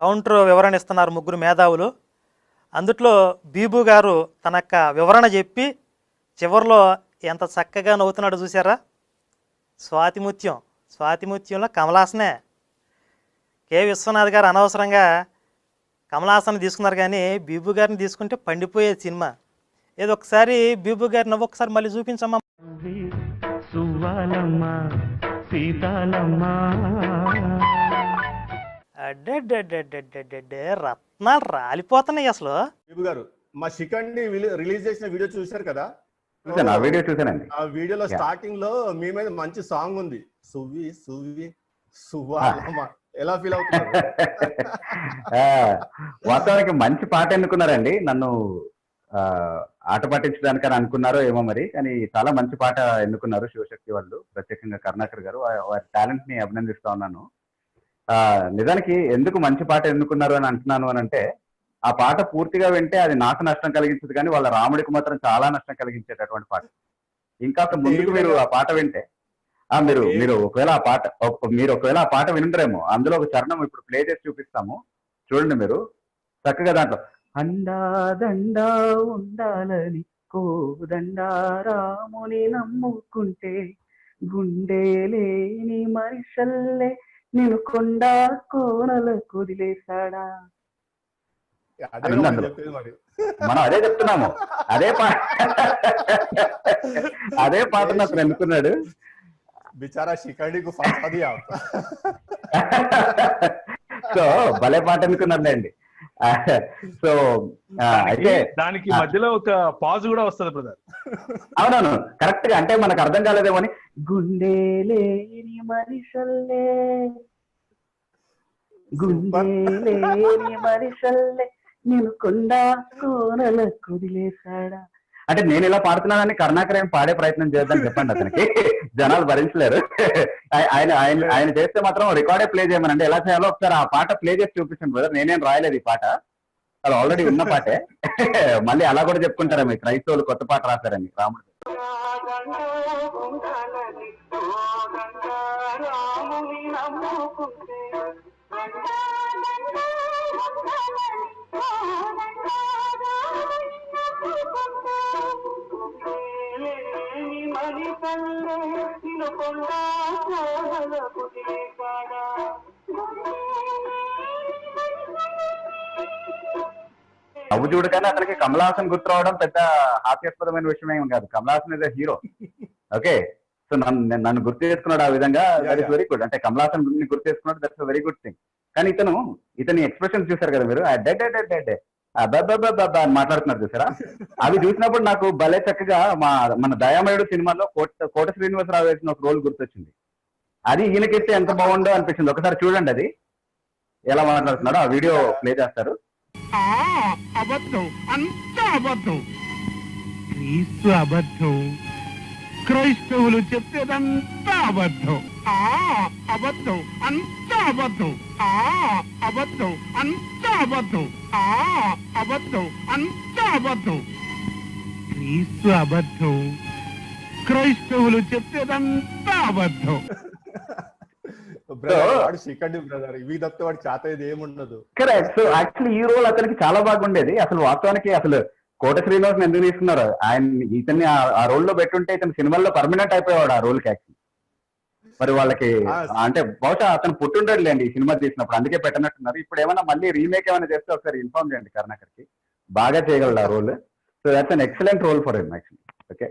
Counter వివరణ ఇస్తున్నారు ముగ్గురు మేధావులు. అందుట్లో బీబు గారు తన యొక్క వివరణ చెప్పి చివరిలో ఎంత చక్కగా నవ్వుతున్నాడో చూసారా? స్వాతిముత్యంలో కమలాసనే. కె విశ్వనాథ్ గారు అనవసరంగా కమలాసన్ తీసుకున్నారు, కానీ బీబు గారిని తీసుకుంటే పండిపోయేది సినిమా. ఏదో ఒకసారి బీబు గారి నవ్వు ఒకసారి మళ్ళీ చూపించమ్మా. అడ్డే రత్నాలు రాలిపోతున్నాయి అసలు. బీబు గారు మా శిఖండి రిలీజ్ చేసిన వీడియో చూశారు కదా? చూసానండి. ఆ వీడియోలో స్టార్టింగ్ లో మీ మీద మంచి సాంగ్ ఉంది, సువ్వి సువ్వి సువ్వాలమ్మ. ఎలా ఫీల్ అవుతున్నారు? వాస్తవానికి మంచి పాట ఎన్నుకున్నారండి. నన్ను ఆట పట్టించడానికని అనుకున్నారో ఏమో మరి, కానీ చాలా మంచి పాట ఎన్నుకున్నారు శివశక్తి వాళ్ళు, ప్రత్యేకంగా కరుణాకర్ గారు. వారి టాలెంట్ ని అభినందిస్తా ఉన్నాను. నిజానికి ఎందుకు మంచి పాట ఎన్నుకున్నారు అని అంటున్నాను అని అంటే, ఆ పాట పూర్తిగా వింటే అది నాకు నష్టం కలిగించదు, కానీ వాళ్ళ రాముడికి మాత్రం చాలా నష్టం కలిగించేటటువంటి పాట. ఇంకా ముందుకు మీరు ఆ పాట వింటే మీరు ఒకవేళ ఆ పాట వింటారేమో, అందులో ఒక చరణం ఇప్పుడు ప్లే చేసి చూపిస్తాము, చూడండి మీరు చక్కగా. దాంట్లో అండాదండా ఉండాలని కోదండా రాముని నమ్ముకుంటే గుండె లేని మనిషల్లే నేను కొండ కోనల కుదిలేశాడా. మనం అదే చెప్తున్నాము. అదే పాటను అతను ఎన్నుకున్నాడు. బిచారా శిఖండి సో భలే పాట ఎన్నుకున్నాడండి. సో అయితే దానికి మధ్యలో ఒక పాజ్ కూడా వస్తుంది బ్రదర్. అవునవును, కరెక్ట్ గా. అంటే మనకు అర్థం కాలేదేమో అని, గుండె లేని మనిషల్లే నేను కొండ కోనల కుదిలేశాడా. అంటే నేను ఇలా పాడుతున్నానని కరుణాకర్ ఏం పాడే ప్రయత్నం చేద్దాం చెప్పండి అతనికి, జనాలు భరించలేరు. ఆయన చేస్తే మాత్రం రికార్డే ప్లే చేయమనండి. ఎలా చేయాలో ఒకసారి ఆ పాట ప్లే చేసి చూపించండి బ్రదర్. నేనేం రాయలేదు ఈ పాట, అది ఆల్రెడీ ఉన్న పాటే. మళ్ళీ అలా కూడా చెప్పుకుంటారా మీ క్రైస్తవులు కొత్త పాట రాశారని రాముడు. అవు చూడగానే అతనికి కమల్ హాసన్ గుర్తు రావడం పెద్ద హాస్యాస్పదమైన విషయం ఏం కాదు. Kamal Haasan is a hero. Okay, so నన్ను గుర్తు చేసుకున్నాడు ఆ విధంగా. That is very good. అంటే కమల్ హాసన్ గుర్తు చేసుకున్నాడు, దట్స్ వెరీ గుడ్ థింగ్. కానీ ఇతని ఎక్స్ప్రెషన్స్ చూసారు కదా మీరు, అని మాట్లాడుతున్నారు చూసారా? అవి చూసినప్పుడు నాకు భలే చక్కగా మన దయామయుడు సినిమాలో కోట శ్రీనివాసరావు వేసిన ఒక రోల్ గుర్తొచ్చింది. అది ఈయనకిస్తే ఎంత బాగుండో అనిపించింది. ఒకసారి చూడండి అది ఎలా మాట్లాడుతున్నాడో. ఆ వీడియో ప్లే చేస్తారు. అబద్ధం, అంత అబద్ధం, క్రీస్తు అబద్ధం, క్రైస్తవులు చెప్పేదంతా అబద్ధం. అబద్ధం, అంత అబద్ధం, అబద్ధం, అంత అబద్ధం, అబద్ధం, అంత అబద్ధం, క్రీస్తు అబద్ధం, క్రైస్తవులు చెప్పేదంతా అబద్ధం. శిఖండి బ్రదర్, ఇవి తప్పితే వాడు చేత ఇది ఏముండదు. కరెక్ట్. సో యాక్చువల్లీ ఈ రోల్ అతనికి చాలా బాగుండేది. అసలు వాస్తవానికి అసలు కోట శ్రీనివాసన్ ఎందుకు తీసుకున్నారు, ఇతన్ని ఆ రోల్ లో పెట్టుంటే ఇతను సినిమాల్లో పర్మనెంట్ అయిపోయేవాడు ఆ రోల్ కి. యాక్చువల్లీ మరి వాళ్ళకి అంటే బహుశా అతను పుట్టుండడు లేండి ఈ సినిమా తీసినప్పుడు, అందుకే పెట్టనట్టున్నారు. ఇప్పుడు ఏమైనా మళ్ళీ రీమేక్ ఏమైనా చేస్తే ఒకసారి ఇన్ఫార్మ్ చేయండి కరుణాకర్ కి, బాగా చేయగలడు ఆ role. So that's an excellent role for him actually. Okay.